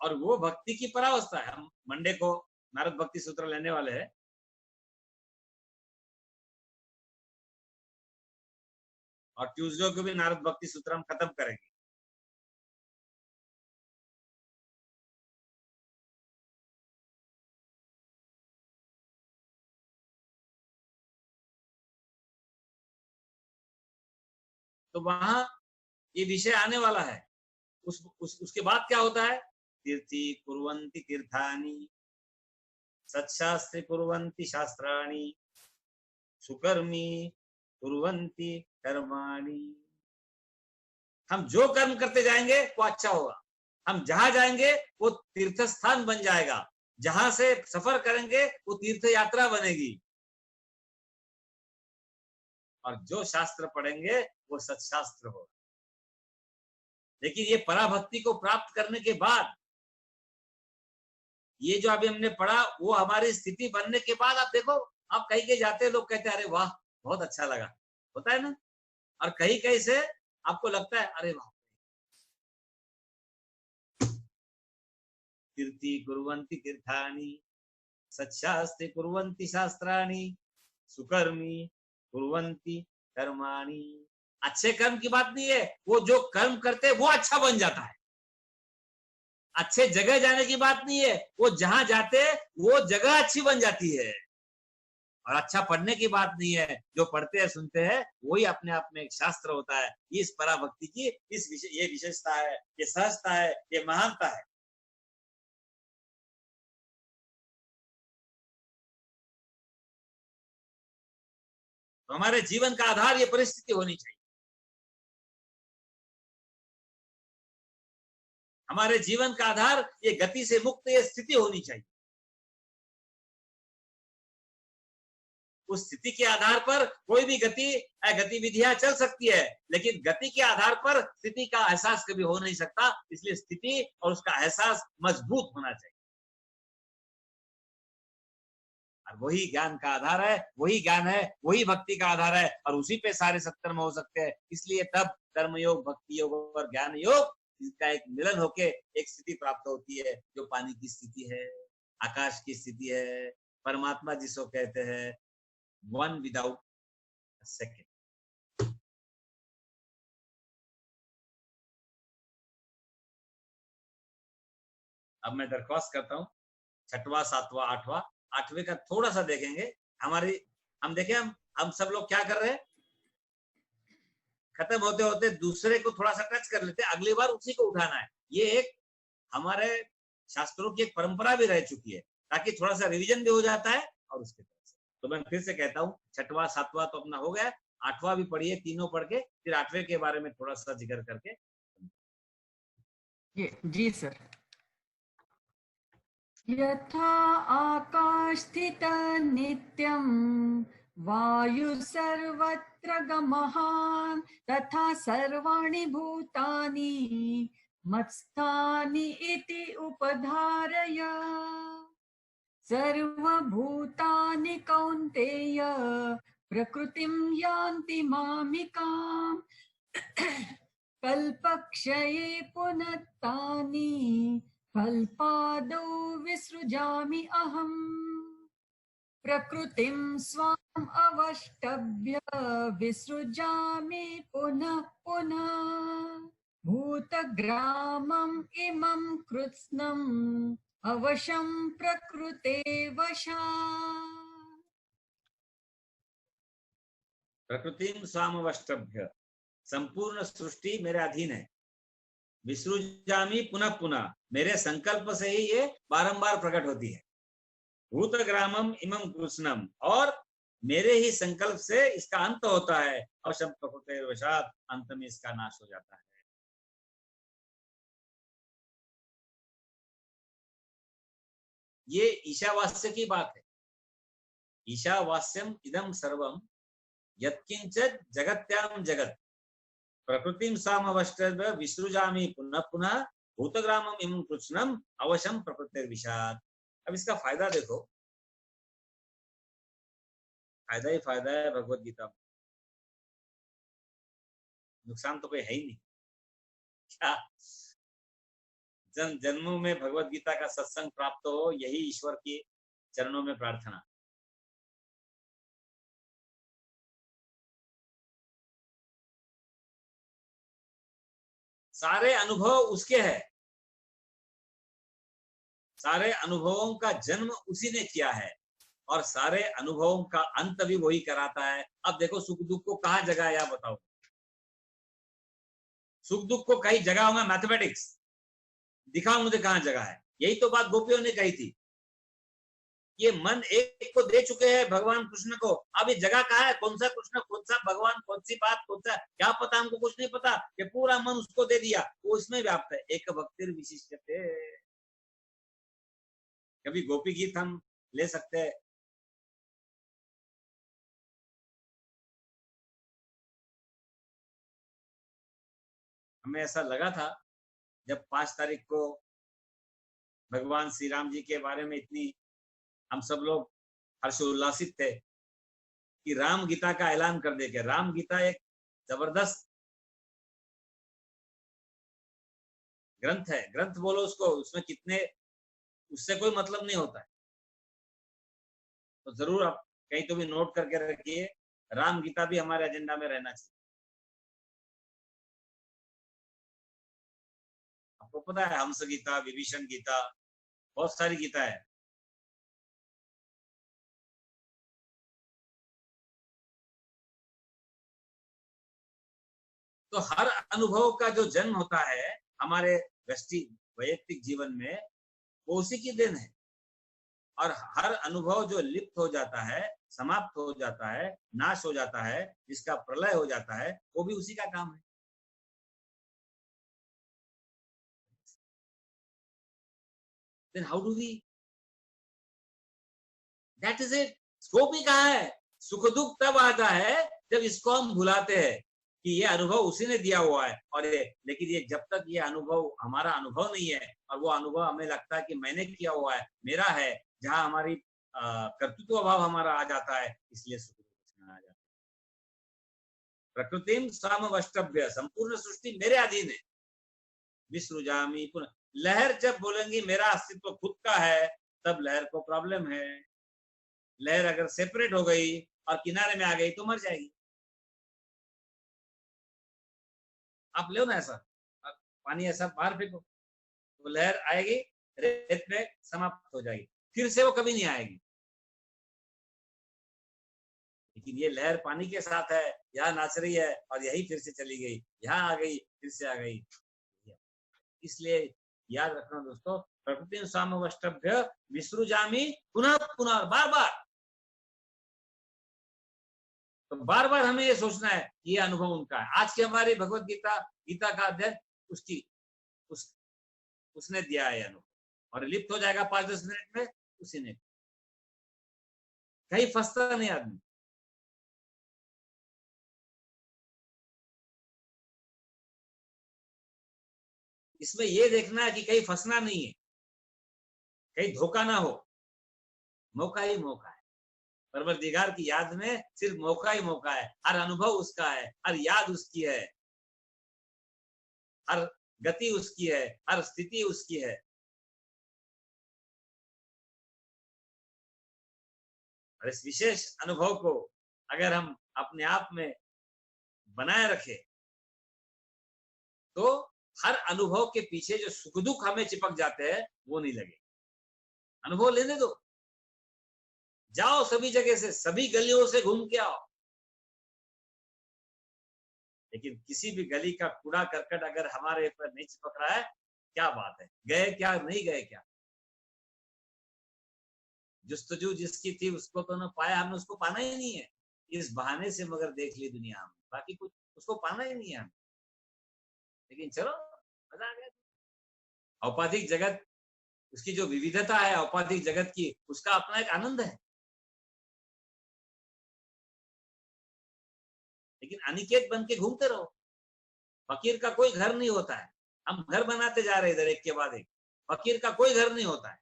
और वो भक्ति की परावस्था है। हम मंडे को नारद भक्ति सूत्र लेने वाले हैं, और ट्यूसडे को भी नारद भक्ति सूत्र हम खत्म करेंगे। तो वहां ये विषय आने वाला है। उसके बाद क्या होता है, तीर्थी कुर्वन्ति तीर्थानि, सत्शास्त्रे कुर्वन्ति शास्त्राणि, सुकर्मी कुर्वन्ति कर्माणि। हम जो कर्म करते जाएंगे वो अच्छा होगा, हम जहां जाएंगे वो तीर्थ स्थान बन जाएगा, जहां से सफर करेंगे वो तीर्थ यात्रा बनेगी। और जो शास्त्र पढ़ेंगे वो सत्शास्त्र होगा। लेकिन ये पराभक्ति को प्राप्त करने के बाद, ये जो अभी हमने पढ़ा वो हमारी स्थिति बनने के बाद, आप देखो, आप कहीं के जाते हैं, लोग कहते हैं अरे वाह बहुत अच्छा लगा, होता है ना। और कहीं कहीं से आपको लगता है अरे वाह, तीर्थी कुर्वन्ति तीर्थानि, सत्शास्त्रे कुर्वन्ति शास्त्राणि, सुकर्मी कुर्वन्ति कर्माणि। अच्छे कर्म की बात नहीं है, वो जो कर्म करते हैं वो अच्छा बन जाता है। अच्छे जगह जाने की बात नहीं है, वो जहां जाते हैं वो जगह अच्छी बन जाती है। और अच्छा पढ़ने की बात नहीं है, जो पढ़ते हैं सुनते हैं वही अपने आप में एक शास्त्र होता है। ये इस पराभक्ति की ये विशेषता है, ये सहजता है, ये महानता है। तो हमारे जीवन का आधार ये परिस्थिति होनी चाहिए। हमारे जीवन का आधार ये गति से मुक्त ये स्थिति होनी चाहिए। उस स्थिति के आधार पर कोई भी गतिविधियां चल सकती है, लेकिन गति के आधार पर स्थिति का एहसास कभी हो नहीं सकता। इसलिए स्थिति और उसका एहसास मजबूत होना चाहिए। और वही ज्ञान का आधार है, वही ज्ञान है, वही भक्ति का आधार है, और उसी पे सारे सत्कर्म हो सकते हैं। इसलिए तब कर्म योग, भक्ति योग और ज्ञान योग, इसका एक मिलन होके एक स्थिति प्राप्त होती है, जो पानी की स्थिति है, आकाश की स्थिति है, परमात्मा जिसको कहते हैं वन विदाउट सेकेंड। अब मैं दरख्वास्त करता हूँ, छठवां, सातवां, आठवां, आठवें का थोड़ा सा देखेंगे। हम देखें, हम सब लोग क्या कर रहे हैं, खत्म होते होते दूसरे को थोड़ा सा टच कर लेते हैं, अगली बार उसी को उठाना है। ये एक हमारे शास्त्रों की एक परंपरा भी रह चुकी है, ताकि थोड़ा सा रिवीजन भी हो जाता है। और उसके तरफ से तो मैं फिर से कहता हूँ, छठवां सातवां तो अपना हो गया, आठवां भी पढ़िए, तीनों पढ़ के फिर आठवें के बारे में थोड़ा सा जिक्र करके। जी सर। यथा आकाशस्थित नित्यं वायु सर्वत्र गमः तथा सर्वाणि भूतानि मत्स्थानि इति उपधारय। सर्वभूतानि कौन्तेय प्रकृतिं यान्ति मामिकाम् कल्पक्षये पुनत्तानि कल्पादौ विसृजामि अहम्। प्रकृतिं स्वाम् अवष्टभ्य विसृजामि पुनः पुनः। भूतग्रामम् इमं कृत्स्नम् अवशं प्रकृते वशात्। प्रकृतिम स्वामवष्टभ्य, संपूर्ण सृष्टि मेरे अधीन है। विसृजामि पुनः पुनः, मेरे संकल्प से ही ये बारंबार प्रकट होती है। भूतग्रामम इमं कृष्णम, और मेरे ही संकल्प से इसका अंत होता है। अवशम प्रकृते वशात, अंत में इसका नाश हो जाता है। ये ईशावास्य की बात है। ईशावास्यम इदम सर्वम यत्किंचित् जगत्याम जगत प्रकृतिम सामवष्टभ्य विसृजामि पुनः पुनः भूतग्रामम इमं कृष्णम अवशम प्रकृतिर्विषाद। अब इसका फायदा देखो, फायदा ही फायदा है भगवत गीता में, नुकसान तो कोई है ही नहीं। क्या जन्मों में भगवत गीता का सत्संग प्राप्त हो, यही ईश्वर के चरणों में प्रार्थना। सारे अनुभव उसके हैं, सारे अनुभवों का जन्म उसी ने किया है, और सारे अनुभवों का अंत भी वही कराता है। अब देखो, सुख दुख को कहाँ जगह है, या बताओ। सुख दुख को कहीं जगह होगा, मैथमेटिक्स दिखाओ मुझे कहाँ जगह है। यही तो बात गोपियों ने कही थी, ये मन एक को दे चुके हैं भगवान कृष्ण को, अब ये जगह कहाँ है, कौन सा कृष्ण, कौन सा भगवान, कौन सी बात, कौन सा क्या पता, हमको कुछ नहीं पता। ये पूरा मन उसको दे दिया, वो इसमें व्याप्त है। एक भक्तिर विशिष्ट थे। कभी गोपी गीत हम ले सकते हैं। हमें ऐसा लगा था जब 5 तारीख को भगवान श्री राम जी के बारे में इतनी हम सब लोग हर्षोल्लासित थे कि राम गीता का ऐलान कर देंगे। राम गीता एक जबरदस्त ग्रंथ है, ग्रंथ बोलो उसको, उसमें कितने, उससे कोई मतलब नहीं होता है। तो जरूर आप कहीं तो भी नोट करके रखिए, राम गीता भी हमारे एजेंडा में रहना चाहिए। आपको पता है, हंस गीता, विभीषण गीता, बहुत सारी गीता है। तो हर अनुभव का जो जन्म होता है हमारे वैयक्तिक जीवन में, वो उसी की देन है। और हर अनुभव जो लिप्त हो जाता है, समाप्त हो जाता है, नाश हो जाता है, जिसका प्रलय हो जाता है, वो भी उसी का काम है। Then how do we, that is it, scope ही कहाँ है। सुख दुख तब आता है जब इसको हम भुलाते हैं कि ये अनुभव उसी ने दिया हुआ है। और लेकिन ये जब तक ये अनुभव हमारा अनुभव नहीं है, और वो अनुभव हमें लगता है कि मैंने किया हुआ है, मेरा है, जहां हमारी कर्तृत्व भाव हमारा आ जाता है, इसलिए सुख दुख आ जाता है। प्रकृतिम सामवष्टभ्य, संपूर्ण सृष्टि मेरे अधीन है। विसृजामि पुनः, लहर जब बोलेंगी मेरा अस्तित्व खुद का है, तब लहर को प्रॉब्लम है। लहर अगर सेपरेट हो गई और किनारे में आ गई तो मर जाएगी। आप लो ना ऐसा, पानी ऐसा बाहर फेंको तो लहर आएगी, रेत में समाप्त हो जाएगी, फिर से वो कभी नहीं आएगी। लेकिन ये लहर पानी के साथ है, यहाँ नाच रही है और यही फिर से चली गई, यहाँ आ गई फिर से आ गई। इसलिए याद रखना दोस्तों, प्रकृति सामवष्टभ्य विसृजामि पुनः पुनः, बार बार। तो बार बार हमें ये सोचना है कि ये अनुभव उनका है। आज की हमारी भगवत गीता का अध्ययन उसने दिया है अनुभव, और लिप्त हो जाएगा 5-10 मिनट में उसी ने, कहीं फंसता नहीं आदमी। इसमें ये देखना है कि कहीं फंसना नहीं है, कहीं धोखा ना हो। मौका ही मौका है, परवरदिगार की याद में सिर्फ मौका ही मौका है। हर अनुभव उसका है, हर याद उसकी है, हर गति उसकी है, हर स्थिति उसकी है। और इस विशेष अनुभव को अगर हम अपने आप में बनाए रखें तो हर अनुभव के पीछे जो सुख दुख हमें चिपक जाते हैं वो नहीं लगे। अनुभव लेने दो, जाओ सभी जगह से, सभी गलियों से घूम के आओ, लेकिन किसी भी गली का कूड़ा करकट अगर हमारे ऊपर नहीं चिपक रहा है, क्या बात है, गए क्या नहीं गए क्या। जुस्तजू जिसकी थी उसको तो ना पाया, हमने उसको पाना ही नहीं है। इस बहाने से मगर देख ली दुनिया हम, बाकी कुछ उसको पाना ही नहीं है हमें। लेकिन चलो मजा आ गया। औपाधिक जगत, उसकी जो विविधता है औपाधिक जगत की, उसका अपना एक आनंद है। लेकिन अनिकेत बन के घूमते रहो। फकीर का कोई घर नहीं होता है, हम घर बनाते जा रहे इधर एक के बाद एक। फकीर का कोई घर नहीं होता है।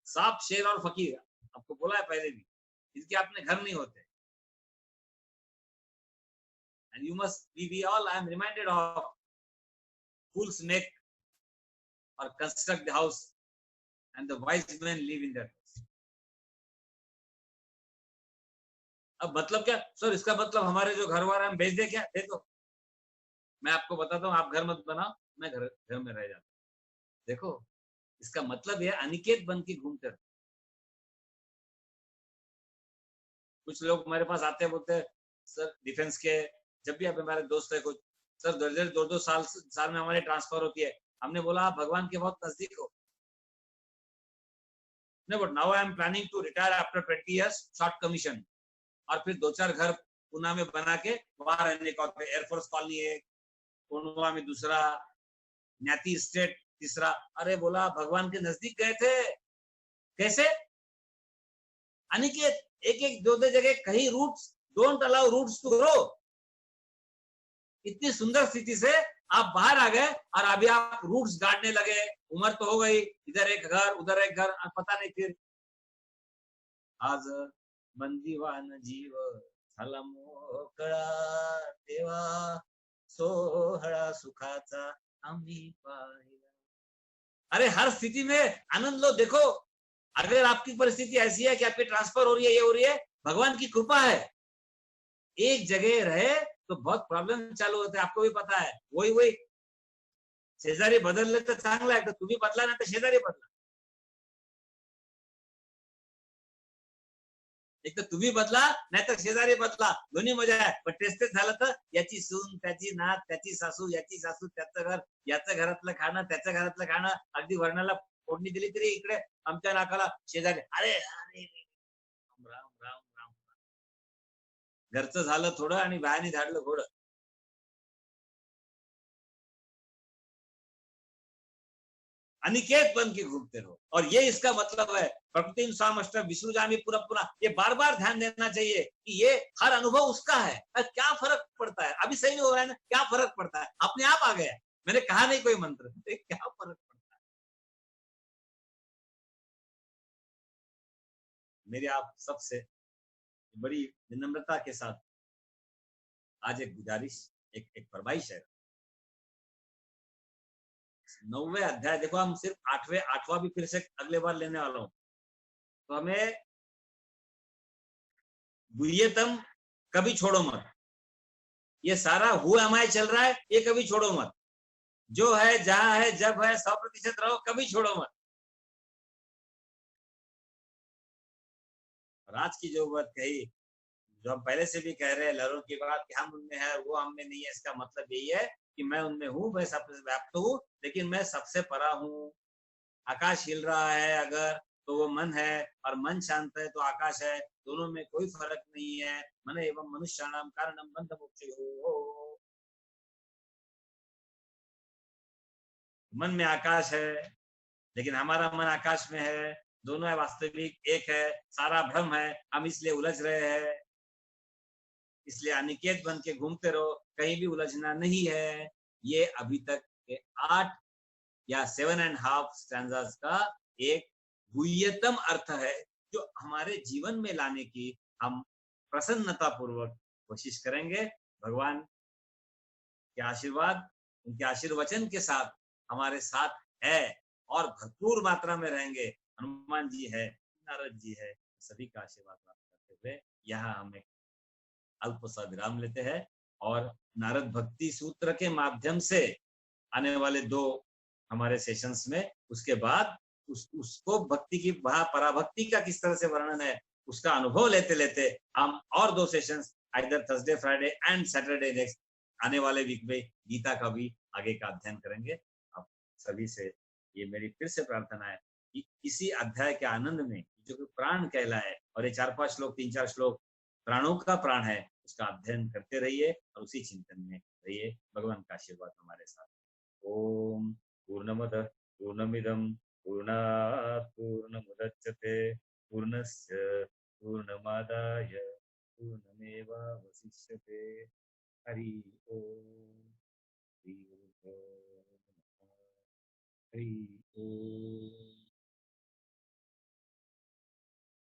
सांप, शेर और फकीर, आपको बोला है पहले भी, इनके अपने घर नहीं होते। And you must, we all, I am reminded of fools make or construct the house and the wise men live in that house. अब मतलब क्या सर, इसका मतलब हमारे जो घर वाले हम भेज दे क्या? दे दो, मैं आपको बताता हूँ, आप घर मत बनाओ, मैं घर में रह जाता हूँ। देखो इसका मतलब ये अनिकेत बन के घूमते रहो। कुछ लोग हमारे पास आते हैं, बोलते हैं सर डिफेंस के, जब भी आप हमारे दोस्त है कुछ, सर 2-2 साल में हमारी ट्रांसफर होती है। हमने बोला आप भगवान के बहुत नजदीक हो। नहीं, but now I am planning to retire after 20 years short commission, और फिर 2-4 घर पुणे में बना के वहां रहने का। एयरफोर्स कॉलोनी है, कोनवा में दूसरा, न्याती स्टेट तीसरा। अरे बोला भगवान के नजदीक गए थे। कैसे? अनिकेत, एक एक 2-2 जगह, कहीं roots, don't allow roots to grow. इतनी सुंदर स्थिति से आप बाहर आ गए और अभी आप रूट्स गाड़ने लगे। उम्र तो हो गई, इधर एक घर उधर एक घर, पता नहीं फिर आज बंदीवान जीव झाला मोकळा, तेव्हा सोहळा सुखाचा आम्ही पाहिला। अरे हर स्थिति में आनंद लो। देखो अगर आपकी परिस्थिति ऐसी है कि आपकी ट्रांसफर हो रही है, ये हो रही है, भगवान की कृपा है। एक जगह रहे तो बहुत प्रॉब्लम चालू होते हैं, आपको भी पता है। वही शेजारी बदलले तर चांगलं आहे, तर तुम्ही बदला ना तर शेजारी बदला। एक तर तुम्ही बदला नाहीतर शेजारी बदला, दोन्ही मजा आहे। पण तेच झालं तर याची सून, त्याची नात, त्याची सासू, याची सासू, त्याचं घर, याचं घरातलं खाणं, त्याच्या घरातलं खाणं, अगदी वर्णाला फोडणी दिली तरी इकडे आमच्या नाकाला शेजारी, अरे अरे राम राम राम राम। घरचं झालं थोडं आणि बाहेरनी झाडलं घोडं। अनिकेत बन के घूमते रहो, और ये इसका मतलब है। प्रकृति सामष्ट विसृजामि पुनः पुनः, ये बार बार ध्यान देना चाहिए कि ये हर अनुभव उसका है। क्या फर्क पड़ता है, अभी सही नहीं हो रहा है ना, क्या फर्क पड़ता है, अपने आप आ गया। मैंने कहा नहीं कोई मंत्र, क्या फर्क पड़ता है। मेरी आप सबसे बड़ी विनम्रता के साथ आज एक गुजारिश, एक फरमाइश है। 9वें अध्याय देखो, हम सिर्फ आठवां भी फिर से अगले बार लेने वाला हूं। तो हमें गुह्यतम कभी छोड़ो मत, ये सारा हु एम चल रहा है, ये कभी छोड़ो मत। जो है, जहां है, जब है, 100% रहो, कभी छोड़ो मत। और आज की जो बात कही, जो हम पहले से भी कह रहे हैं लहरों की बात, कि हम उनमें है, वो हम में नहीं है, इसका मतलब यही है कि मैं उनमें हूँ, मैं सबसे व्याप्त हूँ, लेकिन मैं सबसे परा हूँ। आकाश हिल रहा है अगर, तो वो मन है, और मन शांत है तो आकाश है, दोनों में कोई फर्क नहीं है। मन एवं मनुष्याणाम कारणम बंध मोक्षयोः। मन में आकाश है, लेकिन हमारा मन आकाश में है, दोनों है वास्तविक एक है, सारा भ्रम है, हम इसलिए उलझ रहे हैं। इसलिए अनिकेत बन के घूमते रहो, कहीं भी उलझना नहीं है। ये अभी तक के 8 या 7.5 स्टैंजास का एक गुह्यतम अर्थ है, जो हमारे जीवन में लाने की हम प्रसन्नता पूर्वक कोशिश करेंगे। भगवान के आशीर्वाद, उनके आशीर्वचन के साथ हमारे साथ है, और भरपूर मात्रा में रहेंगे। हनुमान जी है, नारद जी है, सभी का आशीर्वाद प्राप्त करते हुए यहाँ हमें अल्प सा विराम लेते हैं। और नारद भक्ति सूत्र के माध्यम से आने वाले 2 हमारे सेशंस में, उसके बाद उसको भक्ति की पराभक्ति का किस तरह से वर्णन है, उसका अनुभव लेते लेते हम और 2 sessions either Thursday, Friday and Saturday next आने वाले वीक में गीता का भी आगे का अध्ययन करेंगे। अब सभी से ये मेरी फिर से प्रार्थना है कि इसी अध्याय के आनंद में, जो कि प्राण कहलाए, और ये 4-5 श्लोक, 3-4 श्लोक प्राणों का प्राण है, उसका अध्ययन करते रहिए और उसी चिंतन में रहिए। भगवान का आशीर्वाद हमारे साथ। ओम पूर्णमदः पूर्णमिदं पूर्णात् पूर्णमुदच्यते पूर्णस्य पूर्णमादाय पूर्णमेवावशिष्यते। हरि ओम। हरि ओम। हरि ओम।